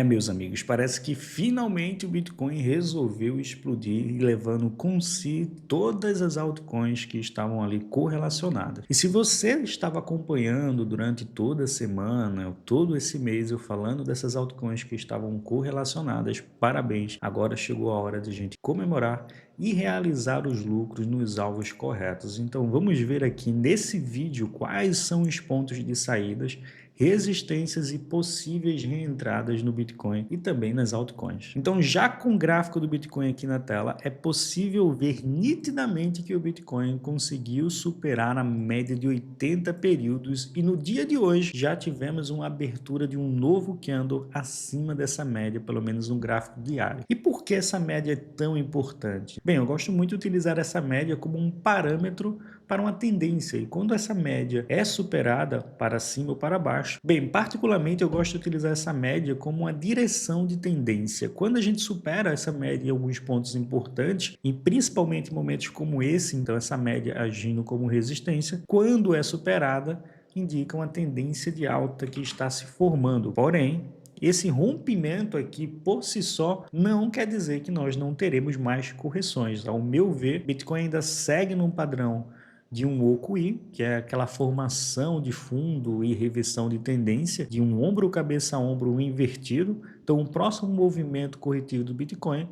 Meus amigos, parece que finalmente o Bitcoin resolveu explodir e levando com si todas as altcoins que estavam ali correlacionadas. E se você estava acompanhando durante toda a semana, todo esse mês, eu falando dessas altcoins que estavam correlacionadas, parabéns! Agora chegou a hora de a gente comemorar e realizar os lucros nos alvos corretos. Então vamos ver aqui nesse vídeo quais são os pontos de saídas, resistências e possíveis reentradas no Bitcoin e também nas altcoins. Então, já com o gráfico do Bitcoin aqui na tela, é possível ver nitidamente que o Bitcoin conseguiu superar a média de 80 períodos e no dia de hoje já tivemos uma abertura de um novo candle acima dessa média, pelo menos no gráfico diário. E por que essa média é tão importante? Bem, eu gosto muito de utilizar essa média como um parâmetro para uma tendência e quando essa média é superada para cima ou para baixo, bem, particularmente eu gosto de utilizar essa média como uma direção de tendência. Quando a gente supera essa média em alguns pontos importantes, e principalmente em momentos como esse, então essa média agindo como resistência, quando é superada, indica uma tendência de alta que está se formando. Porém, esse rompimento aqui por si só não quer dizer que nós não teremos mais correções. Ao meu ver, Bitcoin ainda segue num padrão de um OKI, que é aquela formação de fundo e reversão de tendência de um ombro cabeça a ombro invertido. Então o próximo movimento corretivo do Bitcoin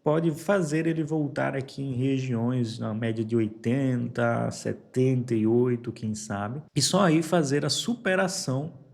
pode fazer ele voltar aqui em regiões na média de 80, 78, quem sabe, e só aí fazer a superação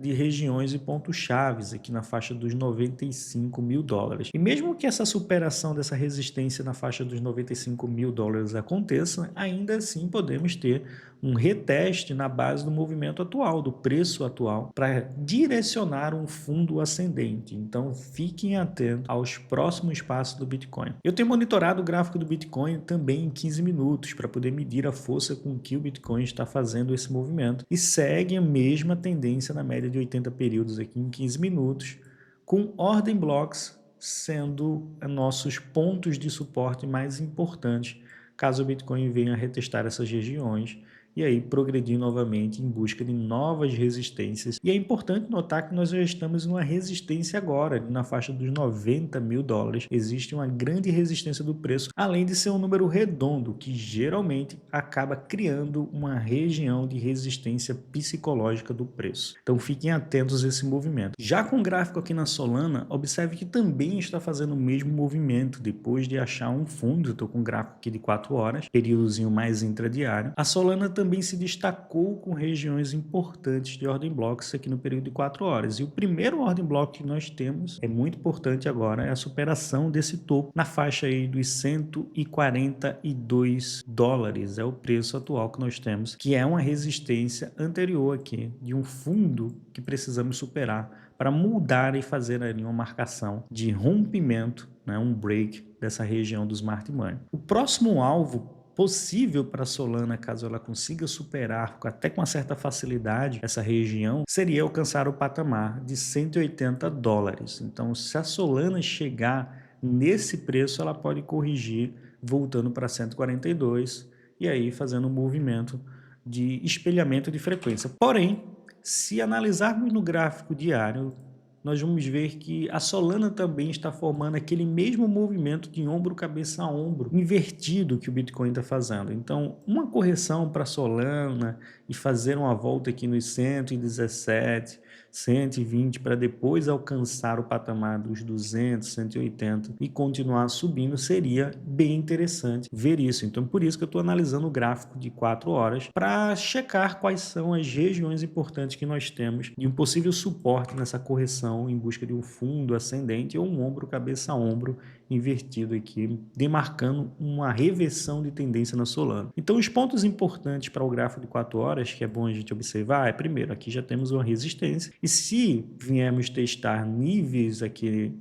de regiões e pontos chaves aqui na faixa dos 95 mil dólares. E mesmo que essa superação dessa resistência na faixa dos 95 mil dólares aconteça, ainda assim podemos ter um reteste na base do movimento atual, do preço atual, para direcionar um fundo ascendente. Então fiquem atentos aos próximos passos do Bitcoin. Eu tenho monitorado o gráfico do Bitcoin também em 15 minutos para poder medir a força com que o Bitcoin está fazendo esse movimento e segue a mesma tendência na média de 80 períodos aqui em 15 minutos, com ordem blocks sendo nossos pontos de suporte mais importantes, caso o Bitcoin venha a retestar essas regiões e aí progredir novamente em busca de novas resistências. E é importante notar que nós já estamos em uma resistência agora, na faixa dos 90 mil dólares. Existe uma grande resistência do preço, além de ser um número redondo, que geralmente acaba criando uma região de resistência psicológica do preço. Então fiquem atentos a esse movimento. Já com o gráfico aqui na Solana, observe que também está fazendo o mesmo movimento, depois de achar um fundo. Estou com um gráfico aqui de 4 horas, períodozinho mais intradiário. A Solana também se destacou com regiões importantes de ordem blocks aqui no período de 4 horas. E o primeiro ordem block que nós temos, é muito importante agora, é a superação desse topo na faixa aí dos 142 dólares. É o preço atual que nós temos, que é uma resistência anterior aqui de um fundo que precisamos superar para mudar e fazer ali uma marcação de rompimento, né, um break dessa região do Smart Money. O próximo alvo possível para a Solana, caso ela consiga superar até com uma certa facilidade essa região, seria alcançar o patamar de 180 dólares. Então, se a Solana chegar nesse preço, ela pode corrigir voltando para 142 e aí fazendo um movimento de espelhamento de frequência. Porém, se analisarmos no gráfico diário, nós vamos ver que a Solana também está formando aquele mesmo movimento de ombro, cabeça a ombro, invertido que o Bitcoin está fazendo. Então, uma correção para a Solana e fazer uma volta aqui nos 117, 120 para depois alcançar o patamar dos 200, 180 e continuar subindo seria bem interessante ver isso. Então, por isso que eu estou analisando o gráfico de 4 horas para checar quais são as regiões importantes que nós temos de um possível suporte nessa correção em busca de um fundo ascendente ou um ombro cabeça a ombro invertido aqui, demarcando uma reversão de tendência na Solana. Então, os pontos importantes para o gráfico de 4 horas, que é bom a gente observar, é primeiro, aqui já temos uma resistência, e se viemos testar níveis aqui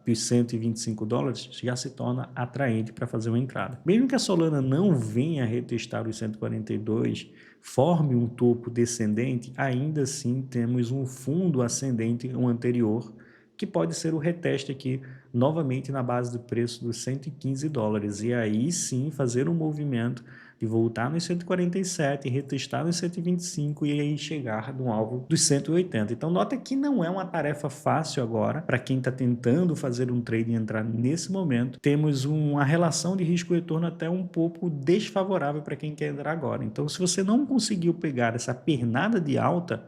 dos 125 dólares, já se torna atraente para fazer uma entrada. Mesmo que a Solana não venha a retestar os 142, forme um topo descendente, ainda assim temos um fundo ascendente, um anterior, que pode ser o reteste aqui novamente na base do preço dos 115 dólares e aí sim fazer um movimento de voltar nos 147, retestar nos 125 e aí chegar no alvo dos 180. Então nota que não é uma tarefa fácil agora para quem está tentando fazer um trade e entrar nesse momento. Temos uma relação de risco-retorno até um pouco desfavorável para quem quer entrar agora. Então se você não conseguiu pegar essa pernada de alta,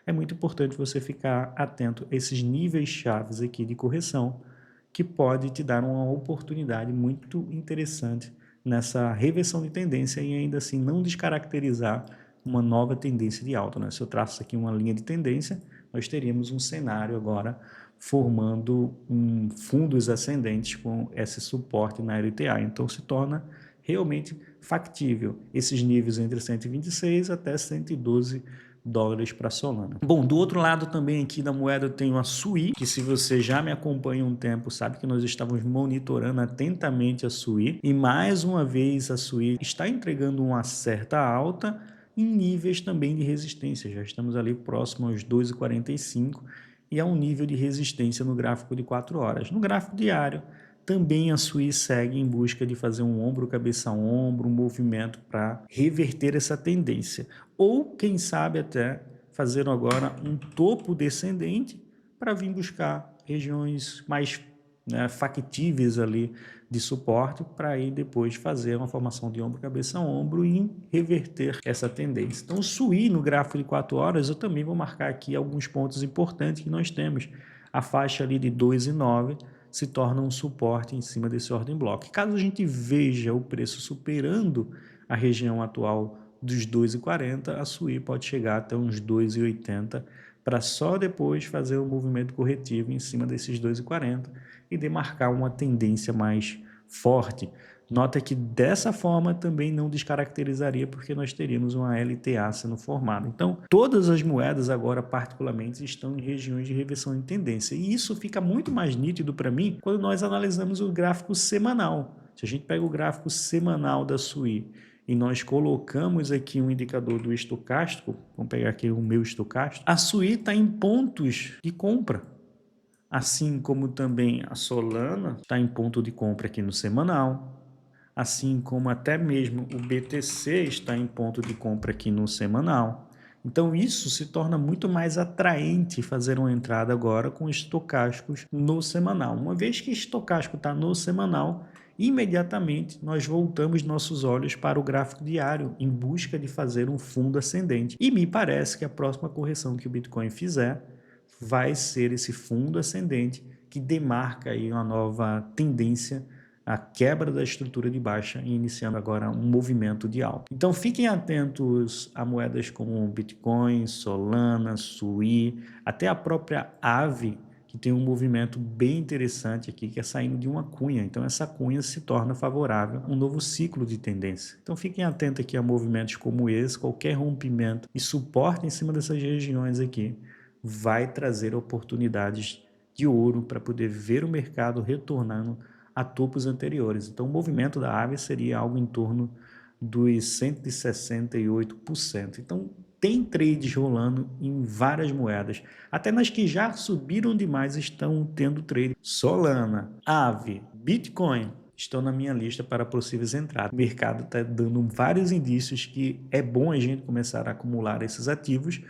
é muito importante você ficar atento a esses níveis chaves aqui de correção, que pode te dar uma oportunidade muito interessante nessa reversão de tendência e ainda assim não descaracterizar uma nova tendência de alta, né? Se eu traço aqui uma linha de tendência, nós teríamos um cenário agora formando fundos ascendentes com esse suporte na LTA. Então se torna realmente factível esses níveis entre 126 até 112 dólares para Solana. Bom, do outro lado também aqui da moeda eu tenho a SUI, que se você já me acompanha um tempo, sabe que nós estávamos monitorando atentamente a SUI, e mais uma vez a SUI está entregando uma certa alta em níveis também de resistência, já estamos ali próximo aos 2,45 e a um nível de resistência no gráfico de 4 horas. No gráfico diário, também a SUI segue em busca de fazer um ombro, cabeça a ombro, um movimento para reverter essa tendência. Ou, quem sabe, até fazer agora um topo descendente para vir buscar regiões mais factíveis ali de suporte para aí depois fazer uma formação de ombro, cabeça a ombro e reverter essa tendência. Então, o SUI no gráfico de 4 horas, eu também vou marcar aqui alguns pontos importantes que nós temos. A faixa ali de 2,9 se torna um suporte em cima desse ordem block. Caso a gente veja o preço superando a região atual dos 2,40, a SUI pode chegar até uns 2,80 para só depois fazer o movimento corretivo em cima desses 2,40 e demarcar uma tendência mais forte. Nota que dessa forma também não descaracterizaria porque nós teríamos uma LTA sendo formada. Então, todas as moedas agora particularmente estão em regiões de reversão de tendência. E isso fica muito mais nítido para mim quando nós analisamos o gráfico semanal. Se a gente pega o gráfico semanal da SUI e nós colocamos aqui um indicador do estocástico, vamos pegar aqui o meu estocástico, a SUI está em pontos de compra. Assim como também a Solana está em ponto de compra aqui no semanal, assim como até mesmo o BTC está em ponto de compra aqui no semanal. Então isso se torna muito mais atraente fazer uma entrada agora com estocásticos no semanal. Uma vez que estocástico está no semanal, imediatamente nós voltamos nossos olhos para o gráfico diário em busca de fazer um fundo ascendente. E me parece que a próxima correção que o Bitcoin fizer vai ser esse fundo ascendente que demarca aí uma nova tendência, a quebra da estrutura de baixa e iniciando agora um movimento de alta. Então fiquem atentos a moedas como Bitcoin, Solana, SUI, até a própria AVE, que tem um movimento bem interessante aqui, que é saindo de uma cunha. Então essa cunha se torna favorável a um novo ciclo de tendência. Então fiquem atentos aqui a movimentos como esse, qualquer rompimento e suporte em cima dessas regiões aqui vai trazer oportunidades de ouro para poder ver o mercado retornando a topos anteriores. Então o movimento da AVE seria algo em torno dos 168%. Então tem trades rolando em várias moedas, até nas que já subiram demais estão tendo trade. Solana, AVE, Bitcoin estão na minha lista para possíveis entradas. O mercado está dando vários indícios que é bom a gente começar a acumular esses ativos,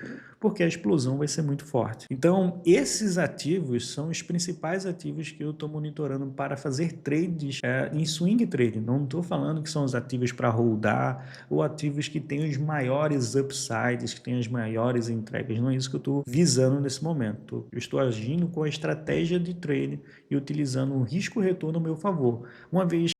porque a explosão vai ser muito forte. Então, esses ativos são os principais ativos que eu estou monitorando para fazer trades em swing trading. Não estou falando que são os ativos para holdar ou ativos que têm os maiores upsides, que têm as maiores entregas. Não é isso que eu estou visando nesse momento. Eu estou agindo com a estratégia de trading e utilizando o risco-retorno a meu favor. Uma vez